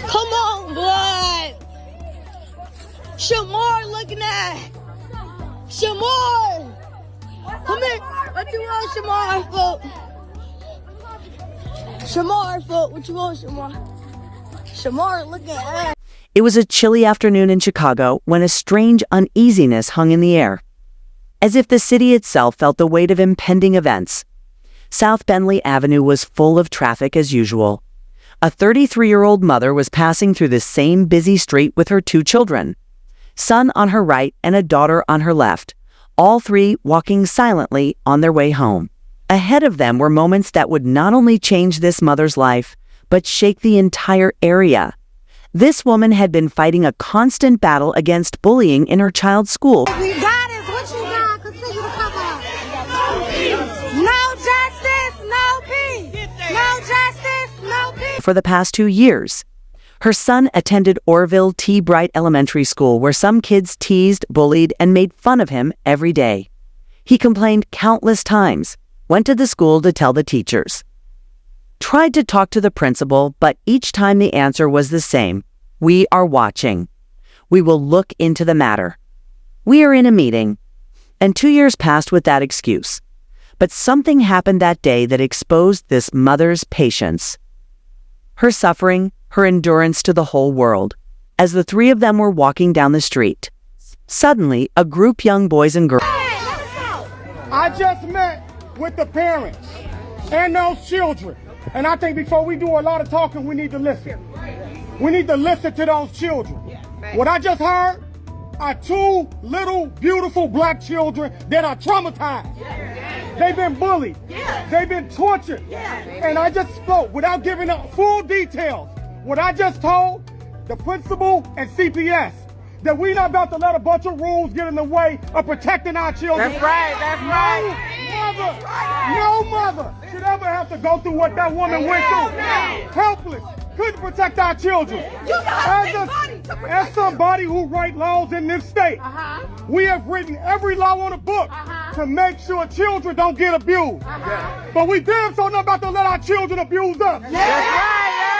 Come on, blood. Shamar looking at. Shamar. Come here. What you want, Shamar? Foot. Shamar, foot. What you want, Shamar? Shamar looking at. It was a chilly afternoon in Chicago when a strange uneasiness hung in the air, as if the city itself felt the weight of impending events. South Bentley Avenue was full of traffic as usual. A 33-year-old mother was passing through the same busy street with her 2 children, son on her right and a daughter on her left, all 3 walking silently on their way home. Ahead of them were moments that would not only change this mother's life, but shake the entire area. This woman had been fighting a constant battle against bullying in her child's school. We got is what you got. Continue to come on. No justice, no peace. No justice, no peace. For the past 2 years. Her son attended Orville T. Bright Elementary School, where some kids teased, bullied, and made fun of him every day. He complained countless times, went to the school to tell the teachers, tried to talk to the principal, but each time the answer was the same. We are watching. We will look into the matter. We are in a meeting. And 2 years passed with that excuse. But something happened that day that exposed this mother's patience, her suffering, her endurance to the whole world. As the 3 of them were walking down the street, suddenly a group young boys and girls. I just met with the parents and those children. And I think before we do a lot of talking, we need to listen. We need to listen to those children. What I just heard are 2 little, beautiful black children that are traumatized. They've been bullied. They've been tortured. And I just spoke without giving up full details. What I just told the principal and CPS, that we're not about to let a bunch of rules get in the way of protecting our children. That's right, that's right. No mother should ever have to go through what that woman went through. Helpless, couldn't protect our children. As somebody who writes laws in this state, we have written every law on the book to make sure children don't get abused. But we damn sure not about to let our children abuse us. That's right,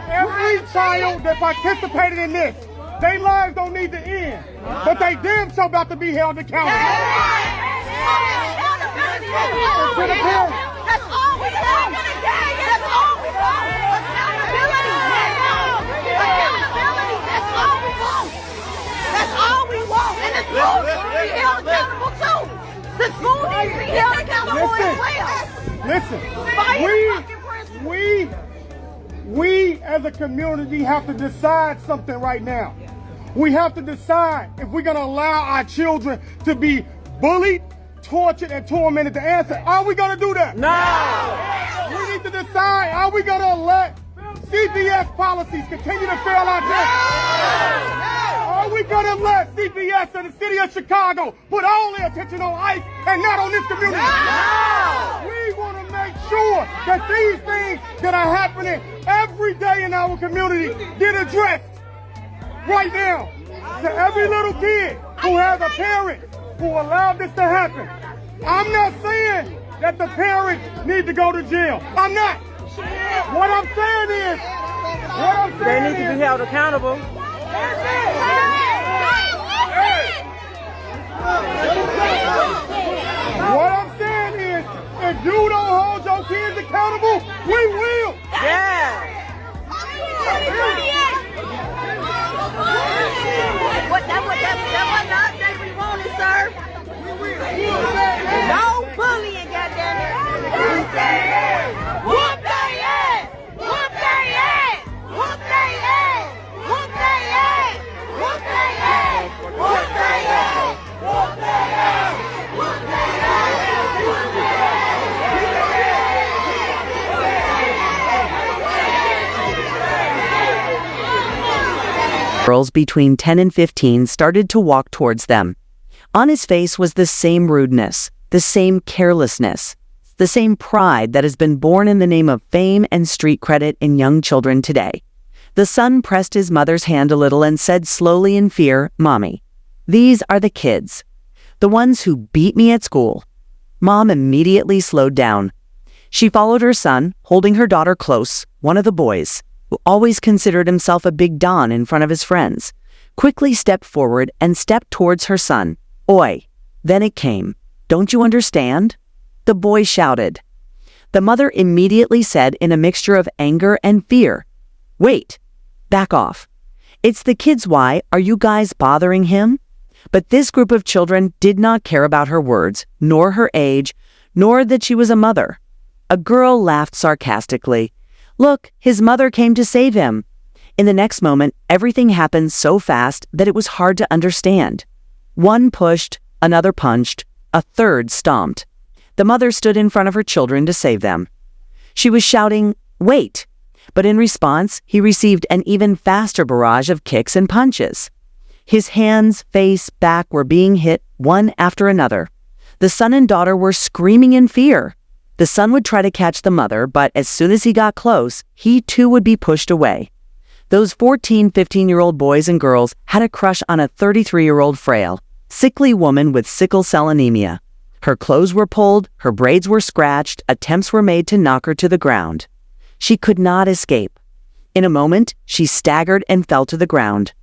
Every child that participated in this, their lives don't need to end, but they damn sure about to be held accountable. That's all we want. That's all we want. Accountability. That's all we want. That's all we want. And the school needs to be held accountable too. The school needs to be held accountable as well. Listen, we as a community have to decide something right now. We have to decide if we're going to allow our children to be bullied, tortured, and tormented. The answer, are we going to do that? No! We need to decide, are we going to let CPS policies continue to fail our children? Are we going to let CPS and the city of Chicago put all their attention on ICE and not on this community? We want to make sure that these things that are happening every day in our community get addressed right now. To every little kid who has a parent who allowed this to happen, I'm not saying that the parents need to go to jail. I'm not. What I'm saying is, they need to be held accountable. What I'm saying is, if you don't hold your kids accountable, we will. Yeah. That was not that we wanted, sir. No bullying, goddammit. Whoop they ass! Whoop they ass! Whoop they ass! Whoop they ass! Whoop they ass! Whoop they ass! Whoop they ass! Whoop they ass! Whoop they Girls between 10 and 15 started to walk towards them. On his face was the same rudeness, the same carelessness, the same pride that has been born in the name of fame and street credit in young children today. The son pressed his mother's hand a little and said slowly in fear, "Mommy, these are the kids, the ones who beat me at school." Mom immediately slowed down. She followed her son, holding her daughter close. One of the boys, who always considered himself a big don in front of his friends, quickly stepped forward and stepped towards her son. Oi! Then it came. Don't you understand? The boy shouted. The mother immediately said in a mixture of anger and fear, Wait! Back off. It's the kids. Why are you guys bothering him? But this group of children did not care about her words, nor her age, nor that she was a mother. A girl laughed sarcastically. Look, his mother came to save him. In the next moment, everything happened so fast that it was hard to understand. One pushed, another punched, a third stomped. The mother stood in front of her children to save them. She was shouting, Wait! But in response, he received an even faster barrage of kicks and punches. His hands, face, back were being hit one after another. The son and daughter were screaming in fear. The son would try to catch the mother, but as soon as he got close, he too would be pushed away. Those 14, 15-year-old boys and girls had a crush on a 33-year-old frail, sickly woman with sickle cell anemia. Her clothes were pulled, her braids were scratched, attempts were made to knock her to the ground. She could not escape. In a moment, she staggered and fell to the ground.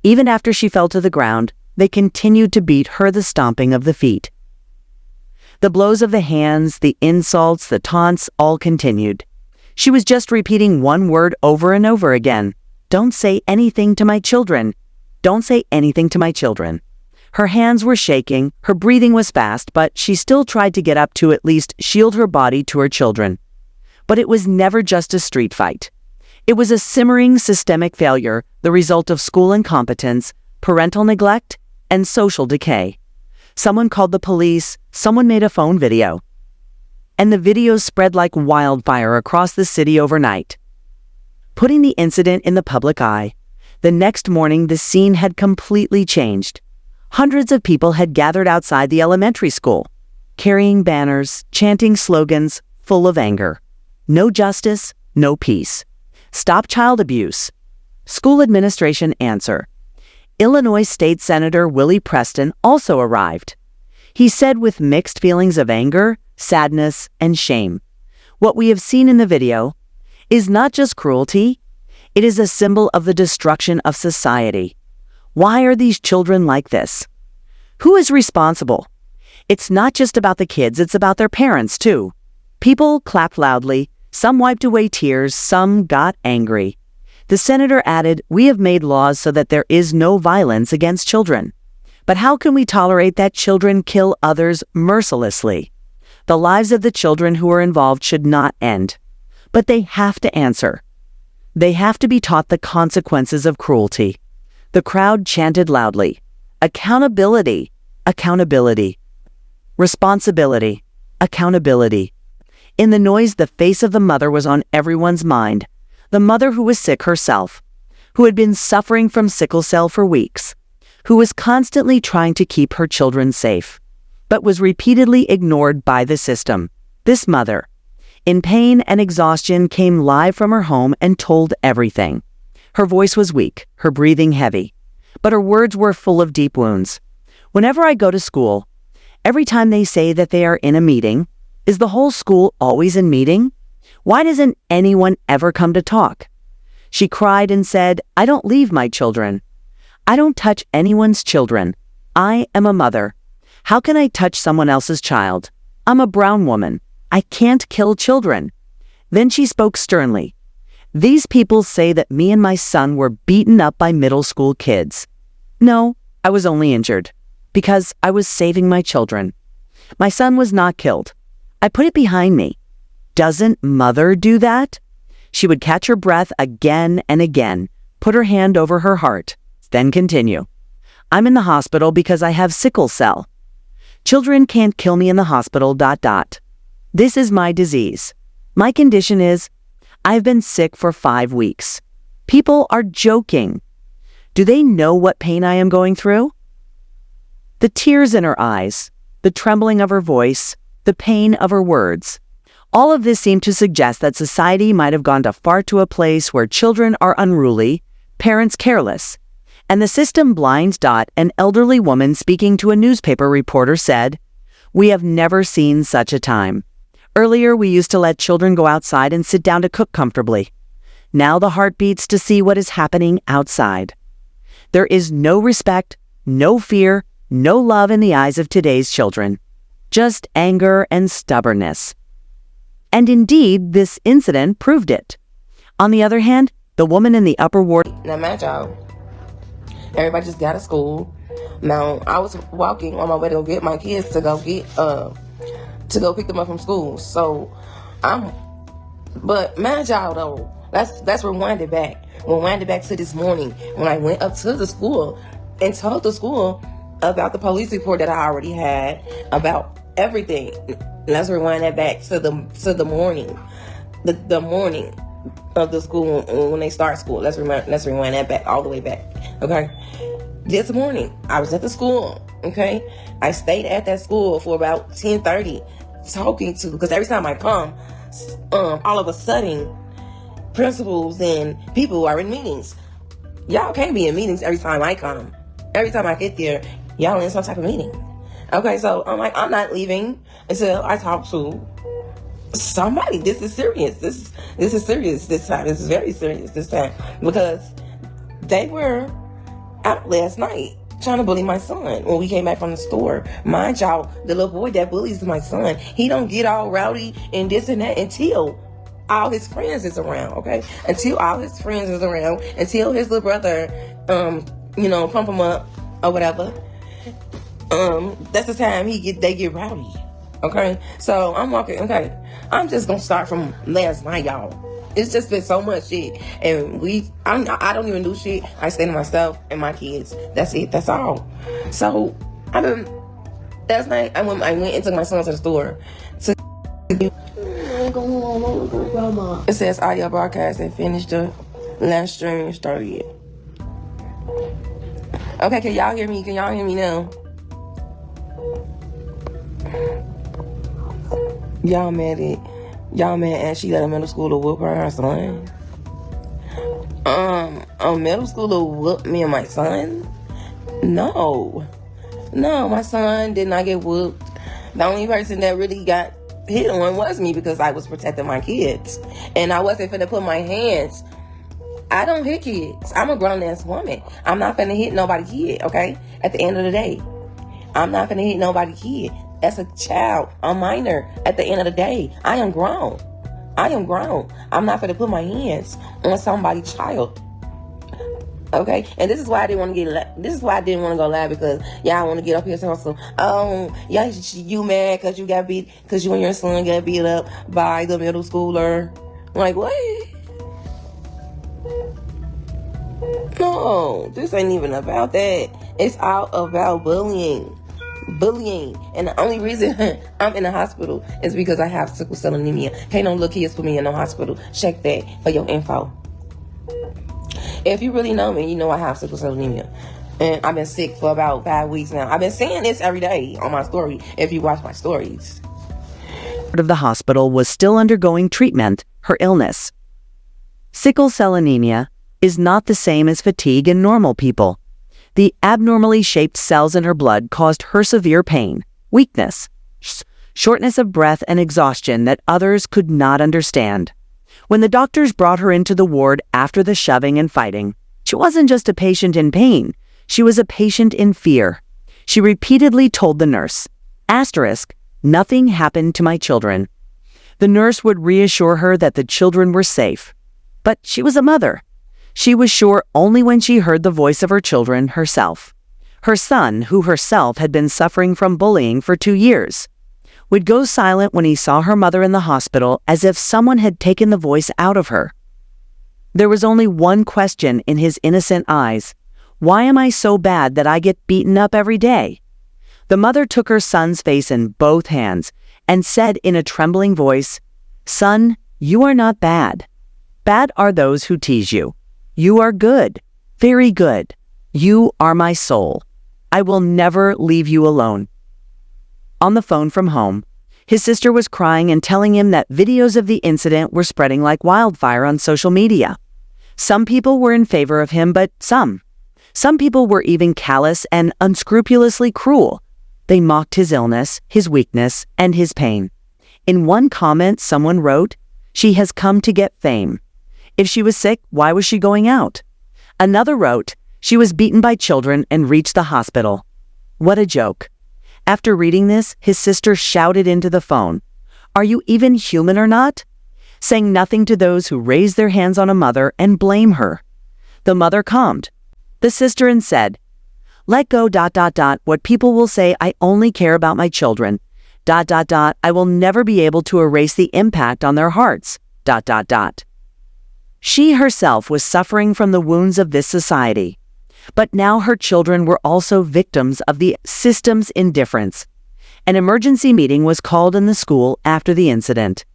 Even after she fell to the ground, they continued to beat her the stomping of the feet. The blows of the hands, the insults, the taunts all continued. She was just repeating one word over and over again. Don't say anything to my children. Don't say anything to my children. Her hands were shaking, her breathing was fast, but she still tried to get up to at least shield her body to her children. But it was never just a street fight. It was a simmering systemic failure, the result of school incompetence, parental neglect, and social decay. Someone called the police, someone made a phone video. And the video spread like wildfire across the city overnight. Putting the incident in the public eye, the next morning the scene had completely changed. Hundreds of people had gathered outside the elementary school, carrying banners, chanting slogans full of anger. No justice, no peace. Stop child abuse. School administration answer. Illinois State Senator Willie Preston also arrived. He said with mixed feelings of anger, sadness, and shame, what we have seen in the video is not just cruelty, it is a symbol of the destruction of society. Why are these children like this? Who is responsible? It's not just about the kids, it's about their parents too. People clapped loudly, some wiped away tears, some got angry. The senator added, we have made laws so that there is no violence against children. But how can we tolerate that children kill others mercilessly? The lives of the children who are involved should not end. But they have to answer. They have to be taught the consequences of cruelty. The crowd chanted loudly, accountability, accountability. Responsibility, accountability. In the noise, the face of the mother was on everyone's mind. The mother who was sick herself, who had been suffering from sickle cell for weeks, who was constantly trying to keep her children safe, but was repeatedly ignored by the system. This mother, in pain and exhaustion, came live from her home and told everything. Her voice was weak, her breathing heavy, but her words were full of deep wounds. Whenever I go to school, every time they say that they are in a meeting, is the whole school always in meeting? Why doesn't anyone ever come to talk? She cried and said, I don't leave my children. I don't touch anyone's children. I am a mother. How can I touch someone else's child? I'm a brown woman. I can't kill children. Then she spoke sternly. These people say that me and my son were beaten up by middle school kids. No, I was only injured because I was saving my children. My son was not killed. I put it behind me. Doesn't mother do that? She would catch her breath again and again, put her hand over her heart, then continue. I'm in the hospital because I have sickle cell. Children can't kill me in the hospital, ... This is my disease. My condition is, I've been sick for 5 weeks. People are joking. Do they know what pain I am going through? The tears in her eyes, the trembling of her voice, the pain of her words. All of this seemed to suggest that society might have gone far to a place where children are unruly, parents careless, and the system blind. An elderly woman speaking to a newspaper reporter said, we have never seen such a time. Earlier, we used to let children go outside and sit down to cook comfortably. Now the heart beats to see what is happening outside. There is no respect, no fear, no love in the eyes of today's children. Just anger and stubbornness. And indeed, this incident proved it. On the other hand, the woman in the upper ward... Now, mind y'all, everybody just got to school. Now, I was walking on my way to go get my kids to go pick them up from school. So, but mind y'all though, let's rewind it back. Rewind it back to this morning when I went up to the school and told the school about the police report that I already had about everything. Let's rewind that back to the morning, the morning of the school when they start school. Let's rewind that back all the way back. Okay, this morning I was at the school. Okay, I stayed at that school for about 10:30, talking to, because every time I come, all of a sudden, principals and people are in meetings. Y'all can't be in meetings every time I come. Every time I get there, y'all in some type of meeting. Okay, so I'm like, I'm not leaving until I talk to somebody. This is serious. This is serious this time. This is very serious this time, because they were out last night trying to bully my son when we came back from the store. Mind y'all, the little boy that bullies my son, he don't get all rowdy and this and that until all his friends is around, okay? Until all his friends is around, until his little brother, pump him up or whatever. That's the time they get rowdy, okay? So I'm walking, okay? I'm just gonna start from last night, y'all. It's just been so much shit, and I don't even do shit. I stay to myself and my kids. That's it. That's all. So last night I went and took my son to the store. It says audio broadcast and finished the last stream started. Okay, can y'all hear me? Can y'all hear me now? Y'all mad at she got a middle schooler whoop her son? A middle schooler whoop me and my son? No, my son did not get whooped. The only person that really got hit on was me, because I was protecting my kids. And I wasn't finna put my hands. I don't hit kids. I'm a grown-ass woman. I'm not finna hit nobody kid, okay? At the end of the day, I'm not finna hit nobody kid. That's a child, a minor. At the end of the day, I am grown. I'm not finna put my hands on somebody's child. Okay, and this is why I didn't want to go live, because y'all want to get up here and say, oh, yeah, you mad because you got beat, because you and your son got beat up by the middle schooler. Like, what? No, this ain't even about that. It's all about bullying. And the only reason I'm in the hospital is because I have sickle cell anemia. Can't no little kids put me in no hospital. Check that for your info. If you really know me, you know I have sickle cell anemia. And I've been sick for about 5 weeks now. I've been saying this every day on my story, if you watch my stories. Of the hospital was still undergoing treatment, her illness. Sickle cell anemia is not the same as fatigue in normal people. The abnormally shaped cells in her blood caused her severe pain, weakness, shortness of breath, and exhaustion that others could not understand. When the doctors brought her into the ward after the shoving and fighting, she wasn't just a patient in pain, she was a patient in fear. She repeatedly told the nurse, "Nothing happened to my children." The nurse would reassure her that the children were safe. But she was a mother. She was sure only when she heard the voice of her children herself. Her son, who herself had been suffering from bullying for 2 years, would go silent when he saw her mother in the hospital, as if someone had taken the voice out of her. There was only one question in his innocent eyes: why am I so bad that I get beaten up every day? The mother took her son's face in both hands and said in a trembling voice, "Son, you are not bad. Bad are those who tease you. You are good, very good. You are my soul. I will never leave you alone." On the phone from home, his sister was crying and telling him that videos of the incident were spreading like wildfire on social media. Some people were in favor of him, but some people were even callous and unscrupulously cruel. They mocked his illness, his weakness, and his pain. In one comment, someone wrote, "She has come to get fame. If she was sick, why was she going out?" Another wrote, "She was beaten by children and reached the hospital." What a joke. After reading this, his sister shouted into the phone, "Are you even human or not?" Saying nothing to those who raise their hands on a mother and blame her. The mother calmed the sister and said, "Let go ... What people will say, I only care about my children ... I will never be able to erase the impact on their hearts ... She herself was suffering from the wounds of this society. But now her children were also victims of the system's indifference. An emergency meeting was called in the school after the incident.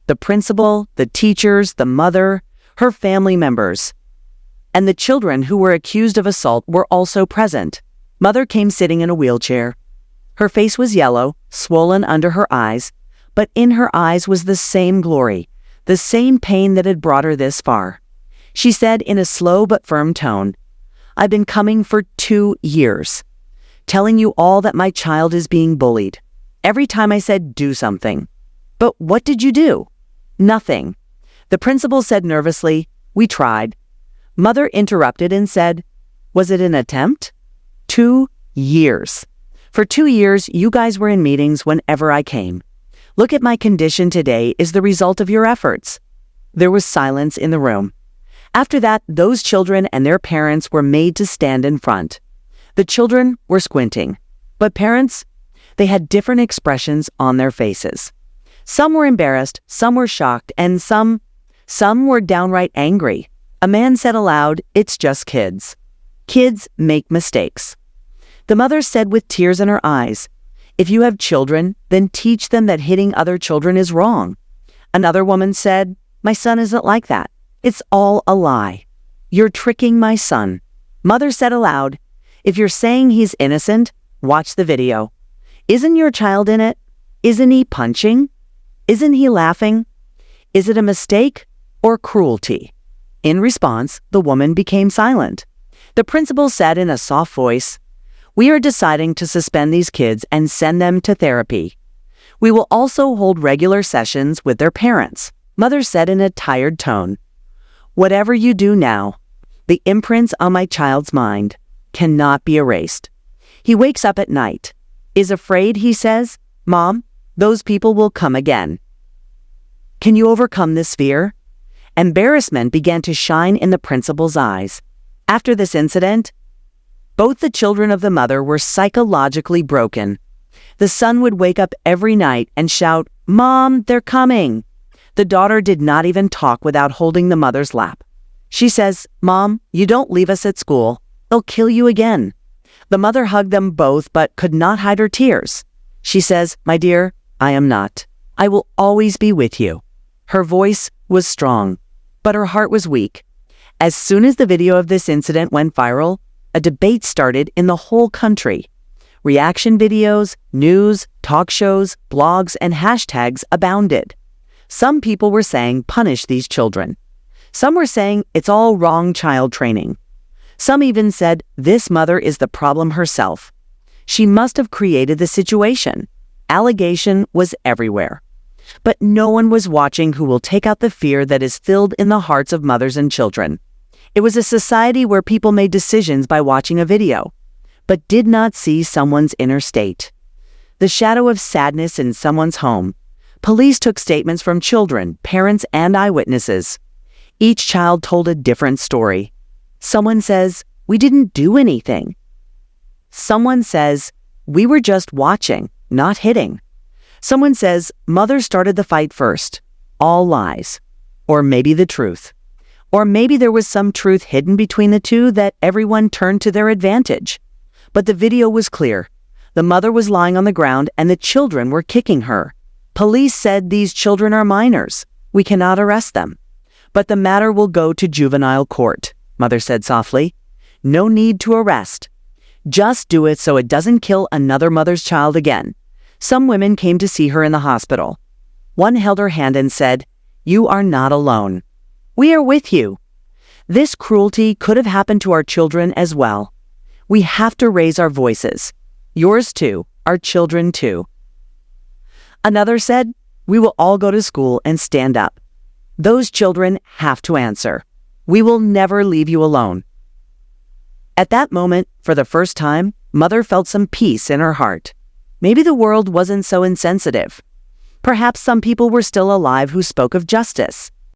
The principal, the teachers, the mother, her family members, and the children who were accused of assault were also present. Mother came sitting in a wheelchair. Her face was yellow, swollen under her eyes, but in her eyes was the same glory, the same pain that had brought her this far. She said in a slow but firm tone, "I've been coming for 2 years, telling you all that my child is being bullied. Every time I said, do something. But what did you do? Nothing." The principal said nervously, "We tried." Mother interrupted and said, "Was it an attempt?" 2 years. For 2 years, you guys were in meetings whenever I came. Look at my condition today is the result of your efforts." There was silence in the room. After that, those children and their parents were made to stand in front. The children were squinting, but parents, they had different expressions on their faces. Some were embarrassed, some were shocked, and some were downright angry. A man said aloud, "It's just kids. Kids make mistakes." The mother said with tears in her eyes, "If you have children, then teach them that hitting other children is wrong." Another woman said, "My son isn't like that. It's all a lie. You're tricking my son." Mother said aloud, "If you're saying he's innocent, watch the video. Isn't your child in it? Isn't he punching? Isn't he laughing? Is it a mistake or cruelty?" In response, the woman became silent. The principal said in a soft voice, "We are deciding to suspend these kids and send them to therapy. We will also hold regular sessions with their parents." Mother said in a tired tone, "Whatever you do now, the imprints on my child's mind cannot be erased. He wakes up at night, is afraid, he says, 'Mom, those people will come again.' Can you overcome this fear?" Embarrassment began to shine in the principal's eyes. After this incident, both the children of the mother were psychologically broken. The son would wake up every night and shout, "Mom, they're coming." The daughter did not even talk without holding the mother's lap. She says, "Mom, you don't leave us at school. They'll kill you again." The mother hugged them both but could not hide her tears. She says, "My dear, I am not. I will always be with you." Her voice was strong, but her heart was weak. As soon as the video of this incident went viral, a debate started in the whole country. Reaction videos, news, talk shows, blogs, and hashtags abounded. Some people were saying, "Punish these children." Some were saying, "It's all wrong child training." Some even said, "This mother is the problem herself. She must have created the situation." Allegation was everywhere. But no one was watching who will take out the fear that is filled in the hearts of mothers and children. It was a society where people made decisions by watching a video, but did not see someone's inner state. The shadow of sadness in someone's home. Police took statements from children, parents, and eyewitnesses. Each child told a different story. Someone says, "We didn't do anything." Someone says, "We were just watching, not hitting." Someone says, "Mother started the fight first." All lies. Or maybe the truth. Or maybe there was some truth hidden between the two that everyone turned to their advantage. But the video was clear. The mother was lying on the ground and the children were kicking her. Police said these children are minors. We cannot arrest them. But the matter will go to juvenile court, Mother said softly. No need to arrest. Just do it so it doesn't kill another mother's child again. Some women came to see her in the hospital. One held her hand and said, "You are not alone. We are with you." This cruelty could have happened to our children as well. We have to raise our voices. Yours too, our children too. Another said, We will all go to school and stand up. Those children have to answer. We will never leave you alone." At that moment, for the first time, Mother felt some peace in her heart. Maybe the world wasn't so insensitive. Perhaps some people were still alive who spoke of justice.